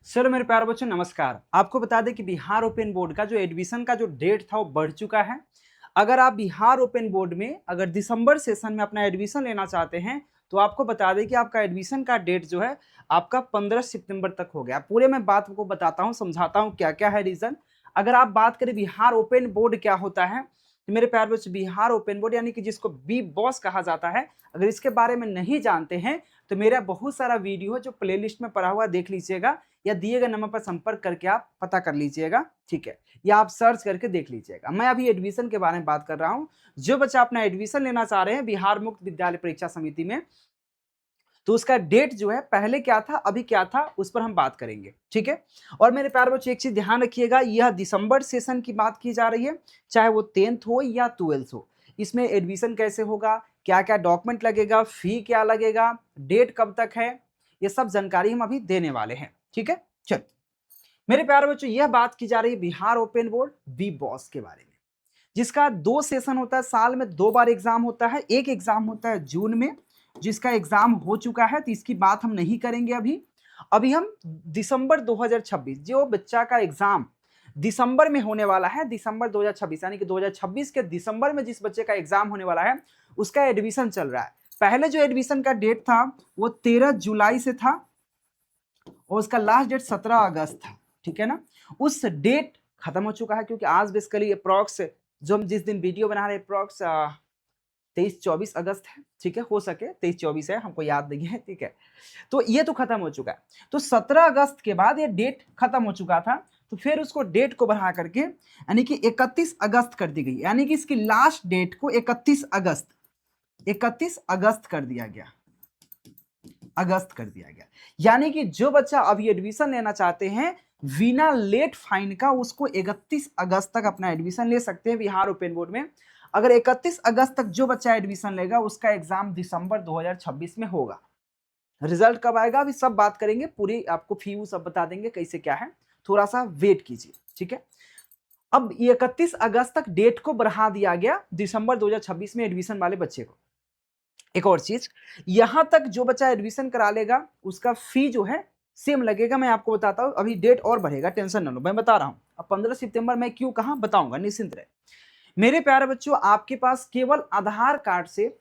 Sir मेरे प्यारे बच्चों नमस्कार। आपको बता दें कि बिहार ओपन बोर्ड का जो एडमिशन का जो डेट था वो बढ़ चुका है। अगर आप बिहार ओपन बोर्ड में अगर दिसंबर सेशन में अपना एडमिशन लेना चाहते हैं तो आपको बता दें कि आपका एडमिशन का डेट जो है आपका 15 सितंबर तक हो गया। पूरे मैं बात को बताता हूँ, समझाता हूँ क्या क्या है रीजन। अगर आप बात करें बिहार ओपन बोर्ड क्या होता है तो मेरे प्यारे बच्चों बिहार ओपन बोर्ड यानी कि जिसको बी बॉस कहा जाता है, अगर इसके बारे में नहीं जानते हैं तो मेरा बहुत सारा वीडियो है जो प्लेलिस्ट में पड़ा हुआ देख लीजिएगा या दिए गए नंबर पर संपर्क करके आप पता कर लीजिएगा, ठीक है, या आप सर्च करके देख लीजिएगा। मैं अभी एडमिशन के बारे में बात कर रहा हूं। जो बच्चा अपना एडमिशन लेना चाह रहे हैं बिहार मुक्त विद्यालय परीक्षा समिति में, तो उसका डेट जो है पहले क्या था अभी क्या था उस पर हम बात करेंगे, ठीक है। और मेरे प्यारे बच्चों एक चीज ध्यान रखिएगा, यह दिसंबर सेशन की बात की जा रही है, चाहे वो 10th हो या 12th हो। इसमें एडमिशन कैसे होगा, क्या क्या डॉक्यूमेंट लगेगा, फी क्या लगेगा, डेट कब तक है, ये सब जानकारी हम अभी देने वाले हैं, ठीक है। चल मेरे प्यारे बच्चों यह बात की जा रही है Bihar open board BBOSE के बारे में, जिसका 2 सेशन होता है, साल में 2 बार एग्जाम होता है। एक एग्जाम होता है जून में जिसका एग्जाम हो चुका है, तो इसकी बात हम नहीं करेंगे अभी। अभी हम दिसंबर 2026 जो बच्चा का एग्जाम दिसंबर में होने वाला है, दिसंबर 2026 यानी कि 2026 के दिसंबर में जिस बच्चे का एग्जाम होने वाला है उसका एडमिशन चल रहा है। पहले जो एडमिशन का डेट था वो 13 जुलाई से था और उसका लास्ट डेट 17 अगस्त था, ठीक है ना। उस डेट खत्म हो चुका है क्योंकि आज बेसिकली अप्रॉक्स जो हम जिस दिन वीडियो बना रहे हैं अप्रॉक्स 23-24 अगस्त है, ठीक है, हो सके 23-24 है, हमको याद नहीं है, ठीक है। तो ये तो खत्म हो चुका है, तो 17 अगस्त के बाद ये डेट खत्म हो चुका था, तो फिर उसको डेट को बढ़ा करके यानी कि 31 अगस्त कर दी गई, यानी कि इसकी लास्ट डेट को 31 अगस्त कर दिया गया, अगस्त कर दिया गया। यानी कि जो बच्चा अभी एडमिशन लेना चाहते हैं बिना लेट फाइन का उसको 31 अगस्त तक अपना एडमिशन ले सकते हैं बिहार ओपन बोर्ड में। अगर 31 अगस्त तक जो बच्चा एडमिशन लेगा उसका एग्जाम दिसंबर 2026 में होगा। रिजल्ट कब आएगा अभी सब बात करेंगे, पूरी आपको फी सब बता देंगे कैसे क्या है, थोड़ा सा वेट कीजिए, ठीक है। अब 31 अगस्त तक डेट को बढ़ा दिया गया दिसंबर 2026 में एडमिशन वाले बच्चे को। एक और चीज, यहां तक जो बच्चा एडमिशन करा लेगा उसका फी जो है सेम लगेगा। मैं आपको बताता हूं, अभी डेट और बढ़ेगा, टेंशन ना लो, मैं बता रहा हूं। अब 15 सितंबर मैं क्यों कहा बताऊंगा, निश्चिंत रहे। मेरे प्यारे बच्चों आपके पास केवल आधार कार्ड से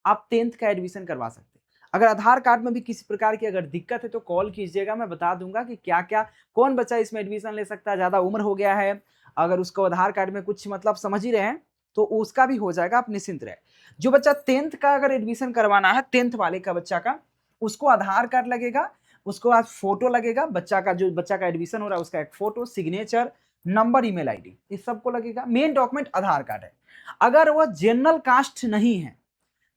आप 10th का एडमिशन करवा सकते हैं। अगर आधार कार्ड में भी किसी प्रकार की अगर दिक्कत है तो कॉल कीजिएगा, मैं बता दूंगा कि क्या क्या कौन बच्चा इसमें एडमिशन ले सकता है, ज्यादा उम्र हो गया है, अगर उसको आधार कार्ड में कुछ मतलब समझ ही रहे हैं तो उसका भी हो जाएगा, आप निश्चिंत रहे। जो बच्चा 10th का अगर एडमिशन करवाना है, 10th वाले का बच्चा का, उसको आधार कार्ड लगेगा, उसको आज फोटो लगेगा, बच्चा का जो बच्चा का एडमिशन हो रहा है उसका एक photo, signature, number, email ID, इस सबको लगेगा। मेन डॉक्यूमेंट आधार कार्ड है। अगर वह जनरल कास्ट नहीं है,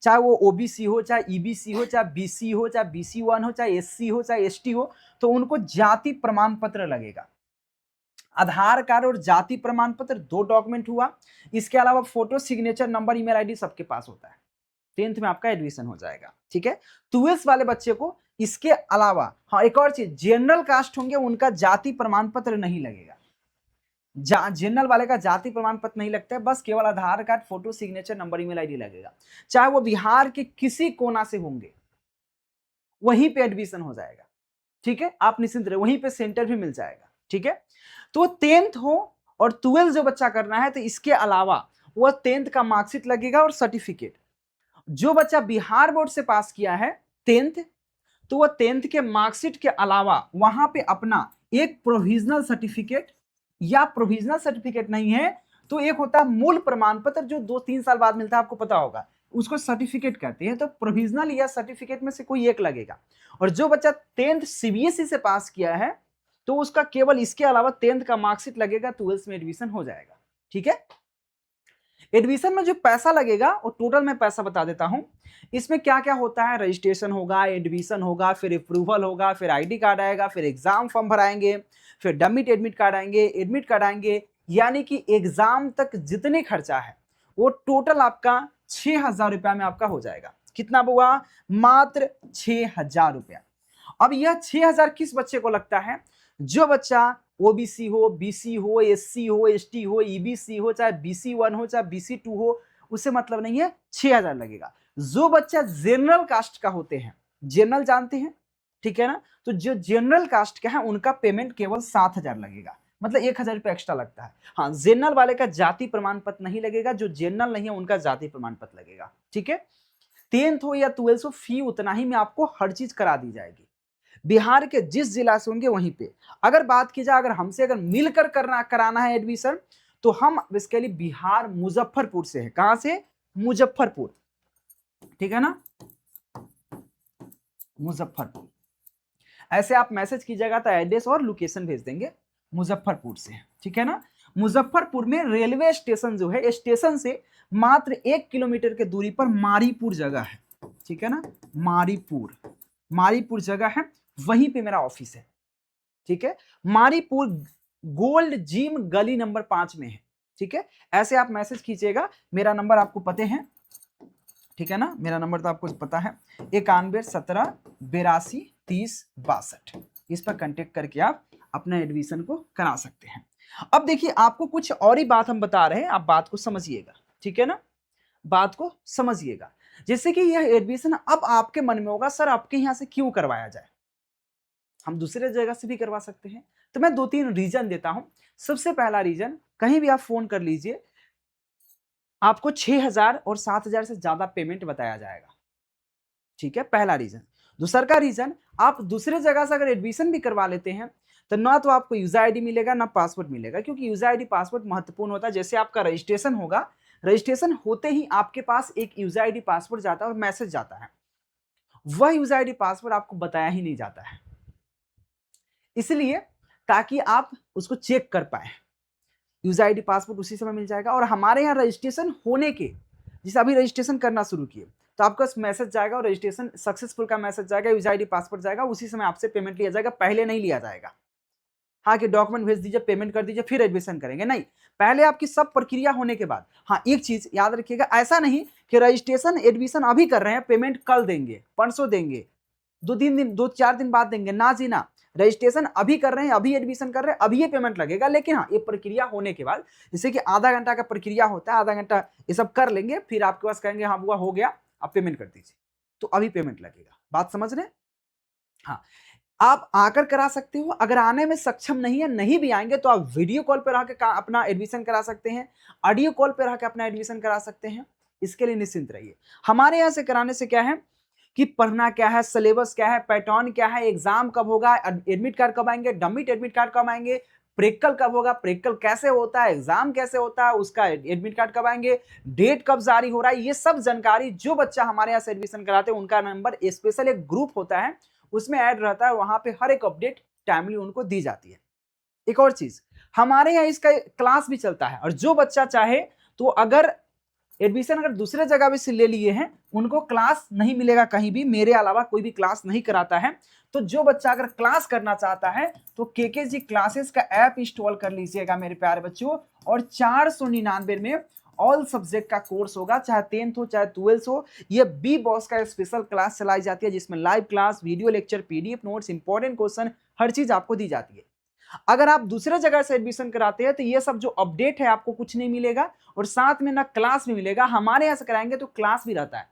चाहे वो ओबीसी हो, चाहे ईबीसी हो, चाहे बीसी हो, चाहे BC1 हो, चाहे एससी हो, चाहे एसटी हो, तो उनको जाति प्रमाण पत्र लगेगा। आधार कार्ड और जाति प्रमाण पत्र 2 डॉक्यूमेंट हुआ, इसके अलावा photo, signature, number, email ID सबके पास होता है। 10th में आपका एडमिशन हो जाएगा, ठीक है। 12th वाले बच्चे को इसके अलावा, हाँ एक और चीज, जनरल कास्ट होंगे उनका जाति प्रमाण पत्र नहीं लगेगा। जनरल वाले का जाति प्रमाण पत्र नहीं लगता है, बस केवल Aadhaar card, photo, signature, number, email ID लगेगा। चाहे वो बिहार के किसी कोना से होंगे वहीं पे एडमिशन हो जाएगा, ठीक है, आप निश्चिंत रहे, वहीं पे सेंटर भी मिल जाएगा, ठीक है। तो 10th हो और 12th जो बच्चा करना है तो इसके अलावा वह 10th का मार्कशीट लगेगा और सर्टिफिकेट। जो बच्चा बिहार बोर्ड से पास किया है 10th, तो वह 10th के मार्कशीट के अलावा वहां पे अपना एक प्रोविजनल सर्टिफिकेट, या प्रोविजनल सर्टिफिकेट नहीं है तो एक होता है मूल प्रमाण पत्र जो 2-3 साल बाद मिलता है, आपको पता होगा, उसको सर्टिफिकेट कहते हैं। तो प्रोविजनल या सर्टिफिकेट में से कोई एक लगेगा। और जो बच्चा 10th सीबीएसई से पास किया है तो उसका केवल इसके अलावा 10th का मार्कशीट लगेगा, 12th में एडमिशन हो जाएगा, ठीक है। एडमिशन में जो पैसा लगेगा वो टोटल मैं पैसा बता देता हूं। इसमें क्या क्या होता है, रजिस्ट्रेशन होगा, एडमिशन होगा, फिर अप्रूवल होगा, फिर आईडी कार्ड आएगा, फिर एग्जाम फॉर्म भराएंगे, फिर डमिट एडमिट कार्ड आएंगे, एडमिट कार्ड आएंगे, यानी कि एग्जाम तक जितने खर्चा है वो टोटल आपका 6,000 रुपया में आपका हो जाएगा। कितना हुआ, मात्र 6,000 रुपया। अब यह 6,000 किस बच्चे को लगता है, जो बच्चा ओबीसी हो, बीसी हो, एससी हो, एसटी हो, ईबीसी हो, चाहे BC1 हो, चाहे BC2 हो, उससे मतलब नहीं है, 6,000 लगेगा। जो बच्चा जनरल कास्ट का होते हैं, जनरल जानते हैं, ठीक है ना। तो जो जनरल कास्ट का है उनका पेमेंट केवल 7,000 लगेगा, मतलब 1,000 रुपये एक्स्ट्रा लगता है। हाँ, जनरल वाले का जाति प्रमाण पत्र नहीं लगेगा, जो जनरल नहीं है उनका जाति प्रमाण पत्र लगेगा, ठीक है। 10th हो या 12th हो, फी उतना ही में आपको हर चीज करा दी जाएगी। बिहार के जिस जिला से होंगे वहीं पे। अगर बात की जाए, अगर हमसे अगर मिलकर कराना है एडमिशन, तो हम बेसिकली बिहार मुजफ्फरपुर से है। कहां से? मुजफ्फरपुर, ठीक है ना, मुजफ्फरपुर। ऐसे आप मैसेज कीजिएगा तो एड्रेस और लोकेशन भेज देंगे, मुजफ्फरपुर से, ठीक है ना। मुजफ्फरपुर में रेलवे स्टेशन जो है, स्टेशन से मात्र 1 किलोमीटर के दूरी पर मारीपुर जगह है, ठीक है ना, मारीपुर जगह है, वहीं पे मेरा ऑफिस है, ठीक है। मारीपुर गोल्ड जिम गली नंबर 5 में है, ठीक है। ऐसे आप मैसेज कीजिएगा, मेरा नंबर आपको पते हैं, ठीक है ना, मेरा नंबर तो आपको पता है, 91 17 82 30 62। इस पर कांटेक्ट करके आप अपना एडमिशन को करा सकते हैं। अब देखिए, आपको कुछ और ही बात हम बता रहे हैं, आप बात को समझिएगा, ठीक है ना, बात को समझिएगा। जैसे कि यह एडमिशन अब आपके मन में होगा, सर आपके यहां से क्यों करवाया जाए, हम दूसरे जगह से भी करवा सकते हैं। तो मैं 2-3 रीजन देता हूं। सबसे पहला रीजन, कहीं भी आप फोन कर लीजिए, आपको 6,000 और 7,000 से ज्यादा पेमेंट बताया जाएगा, ठीक है, पहला रीजन। दूसरा का रीजन, आप दूसरे जगह से अगर एडमिशन भी करवा लेते हैं तो ना तो आपको यूजर आईडी मिलेगा ना पासवर्ड मिलेगा, क्योंकि यूजर आईडी पासवर्ड महत्वपूर्ण होता है। जैसे आपका रजिस्ट्रेशन होगा, रजिस्ट्रेशन होते ही आपके पास एक यूजर आईडी पासवर्ड जाता है और मैसेज जाता है, वह यूजर आईडी पासवर्ड आपको बताया ही नहीं जाता है, इसलिए ताकि आप उसको चेक कर पाए। यूजर आईडी पासवर्ड उसी समय मिल जाएगा। और हमारे यहाँ रजिस्ट्रेशन होने के, जैसे अभी रजिस्ट्रेशन करना शुरू किए तो आपका मैसेज जाएगा और रजिस्ट्रेशन सक्सेसफुल का मैसेज जाएगा, यूजर आईडी पासवर्ड जाएगा, उसी समय आपसे पेमेंट लिया जाएगा, पहले नहीं लिया जाएगा। हाँ कि डॉक्यूमेंट भेज दीजिए, पेमेंट कर दीजिए, फिर एडमिशन करेंगे, नहीं, पहले आपकी सब प्रक्रिया होने के बाद। हाँ, एक चीज याद रखिएगा, ऐसा नहीं कि रजिस्ट्रेशन एडमिशन अभी कर रहे हैं, पेमेंट कल देंगे, परसों देंगे, 2-4 दिन बाद देंगे, ना जी ना। रजिस्ट्रेशन अभी कर रहे हैं, अभी एडमिशन कर रहे हैं, अभी ये पेमेंट लगेगा, लेकिन हाँ, ये प्रक्रिया होने के बाद, जैसे कि आधा घंटा का प्रक्रिया होता है, आधा घंटा ये सब कर लेंगे, फिर आपके पास कहेंगे हाँ बुआ हो गया, आप पेमेंट कर दीजिए, तो अभी पेमेंट लगेगा। बात समझ रहे हैं? हाँ, आप आकर करा सकते हो। अगर आने में सक्षम नहीं है, नहीं भी आएंगे, तो आप वीडियो कॉल पर आकर अपना एडमिशन करा सकते हैं, ऑडियो कॉल पर आकर अपना एडमिशन करा सकते हैं। इसके लिए निश्चिंत रहिए। हमारे यहाँ से कराने से क्या है कि पढ़ना क्या है, सिलेबस क्या है, पैटर्न क्या है, एग्जाम कब होगा, एडमिट कार्ड कब आएंगे, डमी एडमिट कार्ड कब आएंगे, प्रैक्टिकल कब होगा, प्रैक्टिकल कैसे होता है, एग्जाम कैसे होता है, उसका एडमिट कार्ड कब आएंगे, डेट कब जारी हो रहा है, ये सब जानकारी जो बच्चा हमारे यहाँ से एडमिशन कराते हैं उनका नंबर, स्पेशल एक ग्रुप होता है उसमें ऐड रहता है, वहां पे हर एक अपडेट टाइमली उनको दी जाती है। एक और चीज, हमारे यहाँ इसका क्लास भी चलता है, और जो बच्चा चाहे तो अगर एडमिशन अगर दूसरे जगह भी से ले लिए हैं, उनको क्लास नहीं मिलेगा कहीं भी, मेरे अलावा कोई भी क्लास नहीं कराता है। तो जो बच्चा अगर क्लास करना चाहता है तो केकेजी क्लासेस का ऐप इंस्टॉल कर लीजिएगा मेरे प्यारे बच्चों, और 499 में ऑल सब्जेक्ट का कोर्स होगा, चाहे 10th हो चाहे 12th हो। ये बी बॉस का स्पेशल क्लास चलाई जाती है, जिसमें live class, video lecture, PDF notes, important question, हर चीज आपको दी जाती है। अगर आप दूसरे जगह से एडमिशन कराते हैं तो ये सब जो अपडेट है आपको कुछ नहीं मिलेगा, और साथ में ना क्लास भी मिलेगा। हमारे यहां से कराएंगे तो क्लास भी रहता है।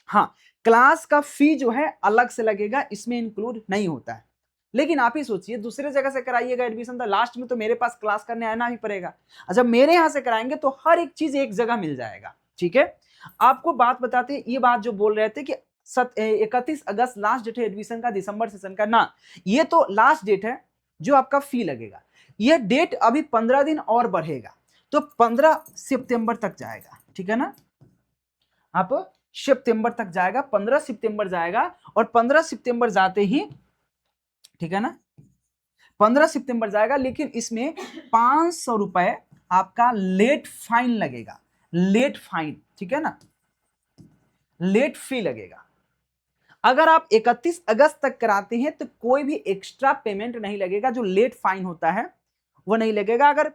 हाँ, क्लास का फी जो है अलग से लगेगा, इसमें इंक्लूड नहीं होता है। लेकिन आप ही सोचिए, दूसरे जगह से कराइएगा एडमिशन तो लास्ट में तो मेरे पास क्लास करने आना ही पड़ेगा। अच्छा, मेरे यहां से कराएंगे तो हर एक चीज एक जगह मिल जाएगा, ठीक है। आपको बात बताते हैं, ये बात जो बोल रहे थे कि 31 अगस्त लास्ट डेट है एडमिशन का, दिसंबर सेशन का, ना, ये तो लास्ट डेट है जो आपका फी लगेगा। यह डेट अभी 15 दिन और बढ़ेगा, तो 15 सितंबर तक जाएगा, ठीक है ना, आप सितंबर तक जाएगा, 15 सितंबर जाएगा, और 15 सितंबर जाते ही, ठीक है ना, 15 सितंबर जाएगा, लेकिन इसमें 500 रुपए आपका लेट फाइन लगेगा, लेट फाइन, ठीक है ना, लेट फी लगेगा। अगर आप 31 अगस्त तक कराते हैं तो कोई भी एक्स्ट्रा पेमेंट नहीं लगेगा, जो लेट फाइन होता है वो नहीं लगेगा। अगर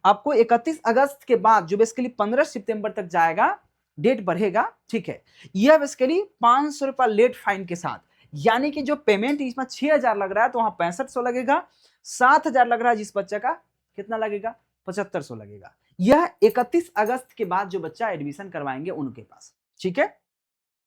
आपको 31 अगस्त के बाद जो बेसिकली 15 सितंबर तक जाएगा, डेट बढ़ेगा, ठीक है, यह बेसिकली 500 रुपया लेट फाइन के साथ, यानी कि जो पेमेंट इसमें 6,000 लग रहा है तो वहां 6500 लगेगा, 7,000 लग रहा है जिस बच्चे का, कितना लगेगा, 7500 लगेगा। यह 31 अगस्त के बाद जो बच्चा एडमिशन करवाएंगे उनके पास, ठीक है।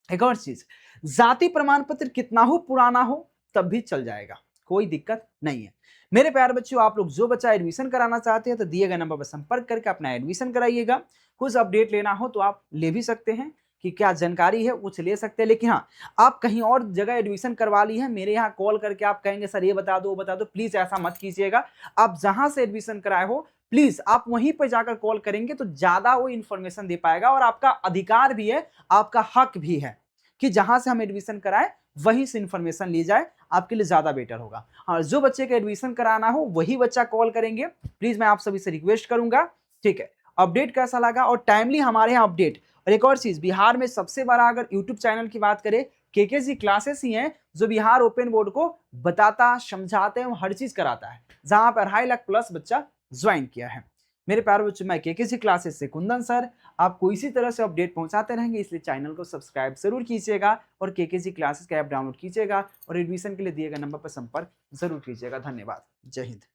एक और चीज, जाति प्रमाण पत्र कितना हो पुराना हो, तब भी चल जाएगा, कोई दिक्कत नहीं है। मेरे प्यारे बच्चों, आप लोग जो बच्चा एडमिशन कराना चाहते हैं तो दिए गए नंबर पर संपर्क करके अपना एडमिशन कराइएगा। कुछ अपडेट लेना हो तो आप ले भी सकते हैं, कि क्या जानकारी है कुछ ले सकते हैं। लेकिन हाँ, आप कहीं और जगह एडमिशन करवा ली है, मेरे यहाँ कॉल करके आप कहेंगे सर ये बता दो वो बता दो, प्लीज ऐसा मत कीजिएगा। आप जहां से एडमिशन कराए हो प्लीज आप वहीं पर जाकर कॉल करेंगे तो ज्यादा वो इन्फॉर्मेशन दे पाएगा, और आपका अधिकार भी है, आपका हक भी है कि जहां से हम एडमिशन कराए वहीं से इन्फॉर्मेशन ली जाए, आपके लिए ज्यादा बेटर होगा। और जो बच्चे का एडमिशन कराना हो वही बच्चा कॉल करेंगे, प्लीज मैं आप सभी से रिक्वेस्ट करूंगा। ठीक है, अपडेट कैसा लगा और टाइमली हमारे यहाँ अपडेट। और एक और चीज, बिहार में सबसे बड़ा अगर यूट्यूब चैनल की बात करें, केकेजी क्लासेस ही हैं जो बिहार ओपन बोर्ड को बताता समझाते हैं, हर चीज कराता है, जहां पर 2.5 लाख प्लस बच्चा ज्वाइन किया है। मेरे प्यारे बच्चों, मैं केकेजी क्लासेस से कुंदन सर आपको इसी तरह से अपडेट पहुंचाते रहेंगे, इसलिए चैनल को सब्सक्राइब जरूर कीजिएगा और केकेजी क्लासेस का ऐप डाउनलोड कीजिएगा और एडमिशन के लिए दिए गए नंबर पर संपर्क जरूर कीजिएगा। धन्यवाद, जय हिंद।